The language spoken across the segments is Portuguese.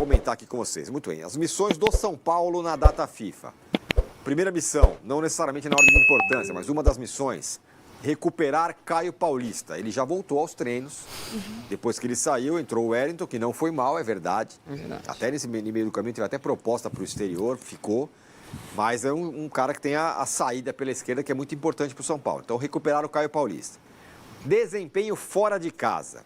comentar aqui com vocês. Muito bem, as missões do São Paulo na data FIFA. Primeira missão, não necessariamente na ordem de importância, mas uma das missões, recuperar Caio Paulista. Ele já voltou aos treinos. Depois que ele saiu, entrou o Wellington, que não foi mal, é verdade. Até nesse meio do caminho teve até proposta para o exterior, ficou. Mas é um cara que tem a saída pela esquerda, que é muito importante para o São Paulo. Então, recuperar o Caio Paulista. Desempenho fora de casa.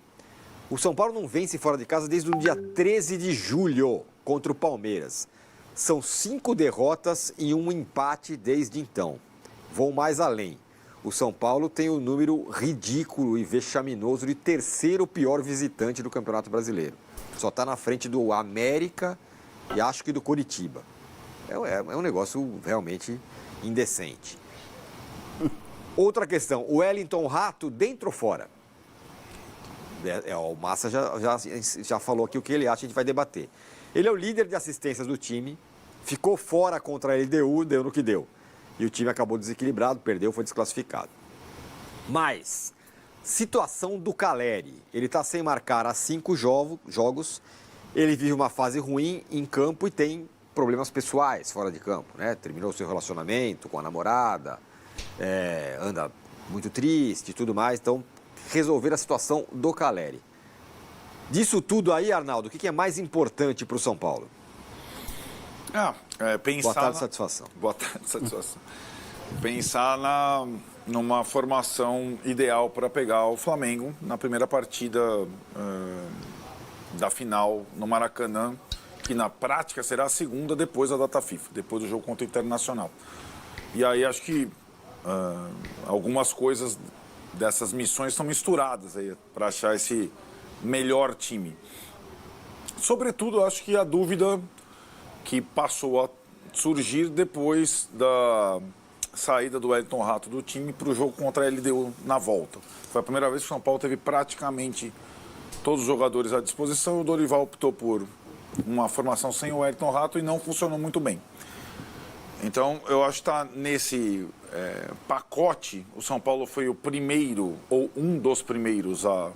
O São Paulo não vence fora de casa desde o dia 13 de julho contra o Palmeiras. São 5 derrotas e um empate desde então. Vou mais além. O São Paulo tem o número ridículo e vexaminoso de terceiro pior visitante do Campeonato Brasileiro. Só está na frente do América e acho que do Coritiba. É um negócio realmente indecente. Outra questão, o Wellington Rato dentro ou fora? O Massa já falou aqui o que ele acha, a gente vai debater. Ele é o líder de assistências do time, ficou fora contra a LDU, deu no que deu. E o time acabou desequilibrado, perdeu, foi desclassificado. Mas, situação do Caleri. Ele está sem marcar há 5 jogos, ele vive uma fase ruim em campo e tem problemas pessoais fora de campo, né? Terminou seu relacionamento com a namorada, anda muito triste e tudo mais, então resolver a situação do Caleri. Disso tudo aí, Arnaldo, o que é mais importante para o São Paulo? Pensar Boa tarde, satisfação. Boa tarde, satisfação. Pensar numa formação ideal para pegar o Flamengo na primeira partida da final no Maracanã, que na prática será a segunda depois da data FIFA, depois do jogo contra o Internacional. E aí acho que algumas coisas dessas missões estão misturadas aí para achar esse melhor time. Sobretudo, acho que a dúvida que passou a surgir depois da saída do Wellington Rato do time para o jogo contra a LDU na volta. Foi a primeira vez que o São Paulo teve praticamente todos os jogadores à disposição. O Dorival optou por uma formação sem o Wellington Rato e não funcionou muito bem. Então, eu acho que está nesse pacote. O São Paulo foi o primeiro, ou um dos primeiros, a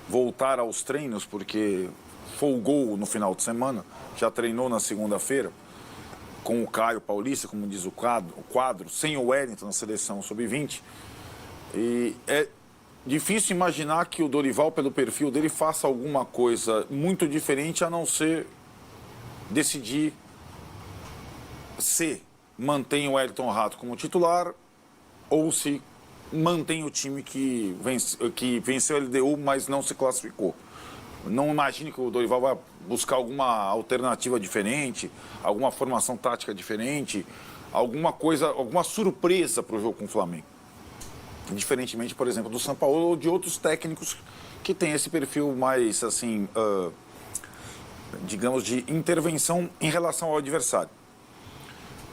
voltar aos treinos, porque folgou no final de semana, já treinou na segunda-feira, com o Caio Paulista, como diz o quadro, sem o Wellington na seleção sub-20. E é difícil imaginar que o Dorival, pelo perfil dele, faça alguma coisa muito diferente, a não ser decidir se mantém o Wellington Rato como titular ou se mantém o time que venceu a LDU, mas não se classificou. Não imagine que o Dorival vai buscar alguma alternativa diferente, alguma formação tática diferente, alguma surpresa para o jogo com o Flamengo. Diferentemente, por exemplo, do São Paulo ou de outros técnicos que têm esse perfil mais, assim, digamos, de intervenção em relação ao adversário.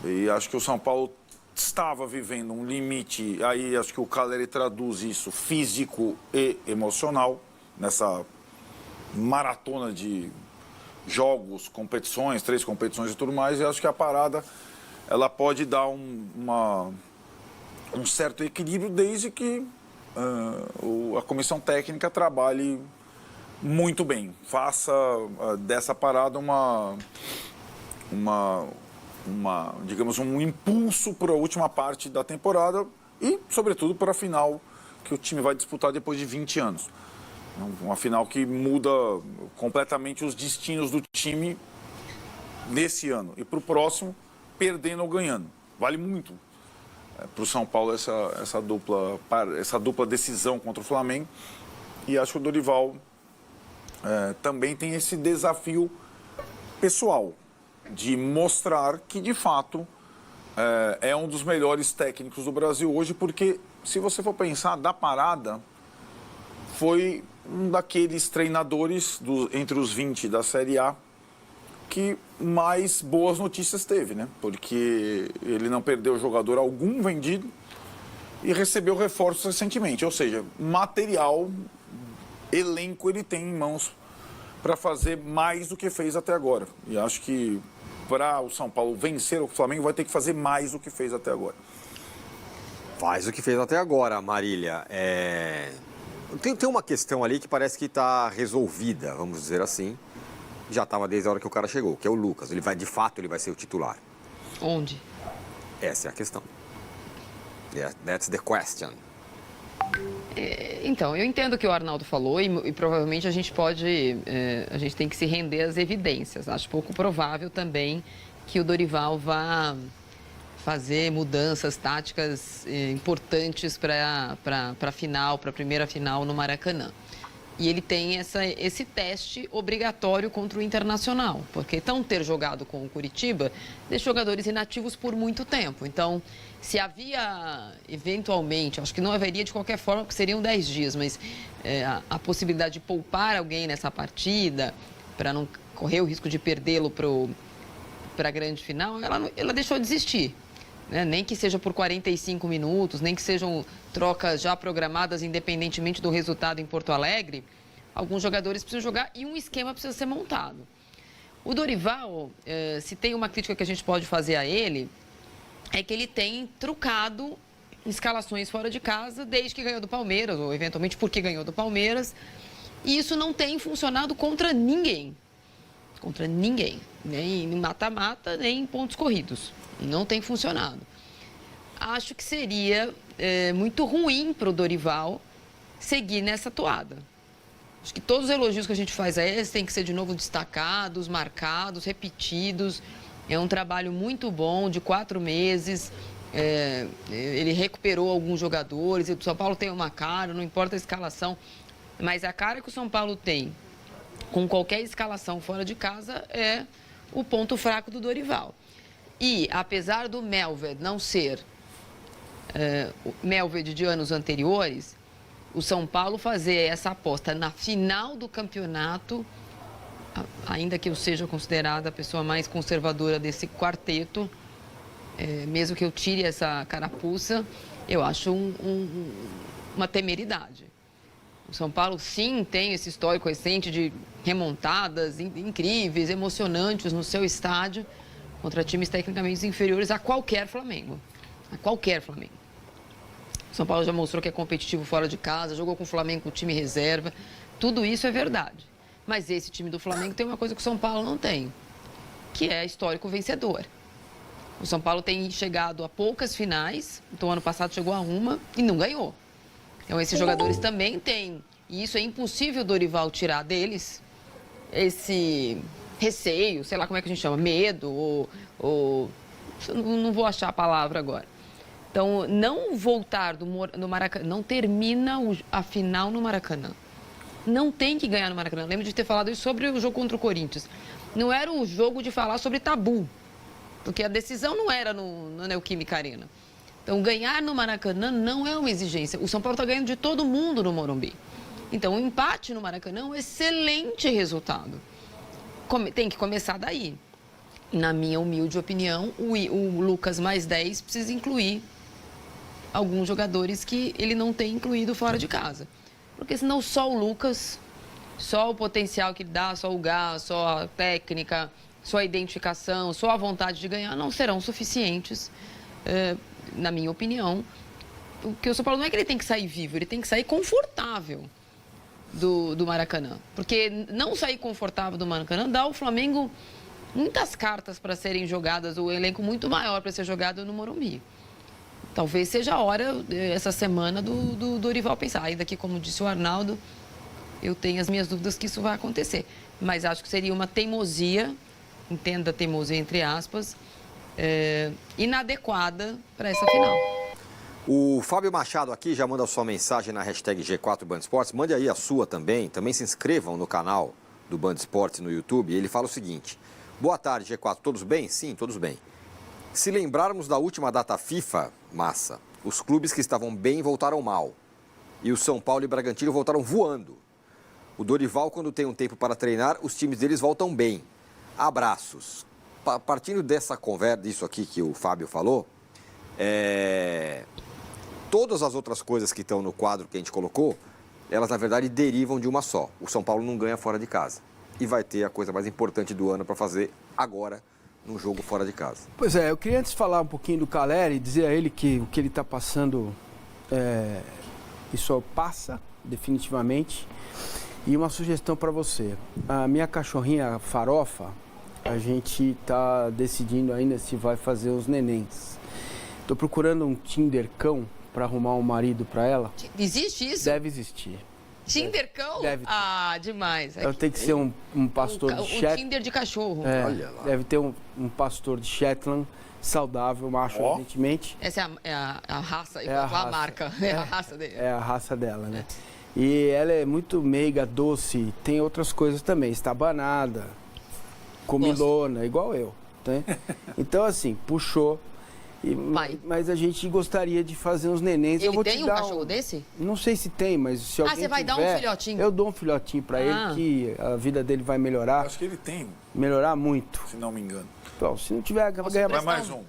E acho que o São Paulo estava vivendo um limite, aí acho que o Caleri traduz isso, físico e emocional, nessa maratona de jogos, competições, 3 competições e tudo mais, e acho que a parada ela pode dar um certo equilíbrio desde que a comissão técnica trabalhe muito bem, faça dessa parada digamos, um impulso para a última parte da temporada e, sobretudo, para a final que o time vai disputar depois de 20 anos. Uma final que muda completamente os destinos do time nesse ano. E para o próximo, perdendo ou ganhando. Vale muito para o São Paulo essa dupla decisão contra o Flamengo. E acho que o Dorival também tem esse desafio pessoal de mostrar que, de fato, é um dos melhores técnicos do Brasil hoje, porque, se você for pensar, da parada, foi um daqueles treinadores entre os 20 da Série A que mais boas notícias teve, né? Porque ele não perdeu jogador algum vendido e recebeu reforços recentemente. Ou seja, material, elenco ele tem em mãos para fazer mais do que fez até agora. E acho que para o São Paulo vencer o Flamengo vai ter que fazer mais do que fez até agora. Faz o que fez até agora, Marília. Tem uma questão ali que parece que está resolvida, vamos dizer assim. já estava desde a hora que o cara chegou, que é o Lucas. Ele vai, de fato, ele vai ser o titular. Onde? Essa é a questão. That's the question. Então, eu entendo o que o Arnaldo falou e provavelmente a gente a gente tem que se render às evidências. Acho pouco provável também que o Dorival vá fazer mudanças táticas importantes para a final, para a primeira final no Maracanã. E ele tem esse teste obrigatório contra o Internacional, porque não ter jogado com o Curitiba deixa jogadores inativos por muito tempo. Então, se havia, eventualmente, acho que não haveria de qualquer forma, porque seriam 10 dias, mas a possibilidade de poupar alguém nessa partida, para não correr o risco de perdê-lo para a grande final, ela deixou de existir. Né? Nem que seja por 45 minutos, nem que sejam trocas já programadas, independentemente do resultado em Porto Alegre, alguns jogadores precisam jogar e um esquema precisa ser montado. O Dorival, se tem uma crítica que a gente pode fazer a ele, é que ele tem trucado escalações fora de casa desde que ganhou do Palmeiras, ou eventualmente porque ganhou do Palmeiras, e isso não tem funcionado contra ninguém. Contra ninguém. Nem em mata-mata, nem em pontos corridos. Não tem funcionado. Acho que seria muito ruim para o Dorival seguir nessa toada. Acho que todos os elogios que a gente faz a eles têm que ser de novo destacados, marcados, repetidos. É um trabalho muito bom, de 4 meses. Ele recuperou alguns jogadores. O São Paulo tem uma cara, não importa a escalação. Mas a cara que o São Paulo tem com qualquer escalação fora de casa é o ponto fraco do Dorival. E, apesar do Melved não ser o Melved de anos anteriores, o São Paulo fazer essa aposta na final do campeonato, ainda que eu seja considerada a pessoa mais conservadora desse quarteto, mesmo que eu tire essa carapuça, eu acho uma temeridade. O São Paulo, sim, tem esse histórico recente de remontadas incríveis, emocionantes no seu estádio, contra times tecnicamente inferiores a qualquer Flamengo. A qualquer Flamengo. O São Paulo já mostrou que é competitivo fora de casa, jogou com o Flamengo com o time reserva. Tudo isso é verdade. Mas esse time do Flamengo tem uma coisa que o São Paulo não tem, que é histórico vencedor. O São Paulo tem chegado a poucas finais, então ano passado chegou a uma e não ganhou. Então esses jogadores também têm, e isso é impossível o Dorival tirar deles, esse receio, sei lá como é que a gente chama, medo, ou não vou achar a palavra agora. Então, não voltar no Maracanã, não termina a final no Maracanã. Não tem que ganhar no Maracanã. Lembro de ter falado isso sobre o jogo contra o Corinthians. Não era o jogo de falar sobre tabu, porque a decisão não era na Neoquímica Arena. Então, ganhar no Maracanã não é uma exigência. O São Paulo está ganhando de todo mundo no Morumbi. Então, o empate no Maracanã é um excelente resultado. Tem que começar daí. Na minha humilde opinião, o Lucas mais 10 precisa incluir alguns jogadores que ele não tem incluído fora de casa. Porque senão só o Lucas, só o potencial que ele dá, só o gás, só a técnica, só a identificação, só a vontade de ganhar não serão suficientes, na minha opinião. Porque o São Paulo não é que ele tem que sair vivo, ele tem que sair confortável do Maracanã. Porque não sair confortável do Maracanã dá ao Flamengo muitas cartas para serem jogadas, o elenco muito maior para ser jogado no Morumbi. Talvez seja a hora, essa semana, do Dorival pensar. Ainda que, como disse o Arnaldo, eu tenho as minhas dúvidas que isso vai acontecer. Mas acho que seria uma teimosia, entenda teimosia entre aspas, inadequada para essa final. O Fábio Machado aqui já manda a sua mensagem na hashtag G4 Band Esportes. Mande aí a sua também. Também se inscrevam no canal do Band Esportes no YouTube. Ele fala o seguinte: boa tarde, G4. Todos bem? Sim, todos bem. Se lembrarmos da última data FIFA, massa, os clubes que estavam bem voltaram mal. E o São Paulo e o Bragantino voltaram voando. O Dorival, quando tem um tempo para treinar, os times deles voltam bem. Abraços. Partindo dessa conversa, disso aqui que o Fábio falou, todas as outras coisas que estão no quadro que a gente colocou, elas, na verdade, derivam de uma só. O São Paulo não ganha fora de casa. E vai ter a coisa mais importante do ano para fazer agora, num jogo fora de casa. Pois é, eu queria antes falar um pouquinho do Caleri, dizer a ele que o que ele está passando, isso passa, definitivamente. E uma sugestão para você. A minha cachorrinha Farofa, a gente tá decidindo ainda se vai fazer os nenéns. Tô procurando um Tinder cão para arrumar um marido para ela. Existe isso? Deve existir. Tinder cão? Deve ter. Ah, demais. Ela tem que ser um pastor de O Shetland. Tinder de cachorro. Olha lá. Deve ter um pastor de Shetland saudável, macho, Ó. evidentemente. Essa é a raça, É a a raça. marca. É a raça dele. É a raça dela, né? E ela é muito meiga, doce, tem outras coisas também, estabanada, comilona, igual eu. Né? Então, assim, puxou. Mas a gente gostaria de fazer uns nenéns. Ele vou tem te um dar cachorro desse? Não sei se tem, mas se alguém você vai dar um tiver, filhotinho? Eu dou um filhotinho pra ele, que a vida dele vai melhorar. Acho que ele tem, Melhorar muito. se não me engano. Então, se não tiver, vai ganhar Vai mais. mais um.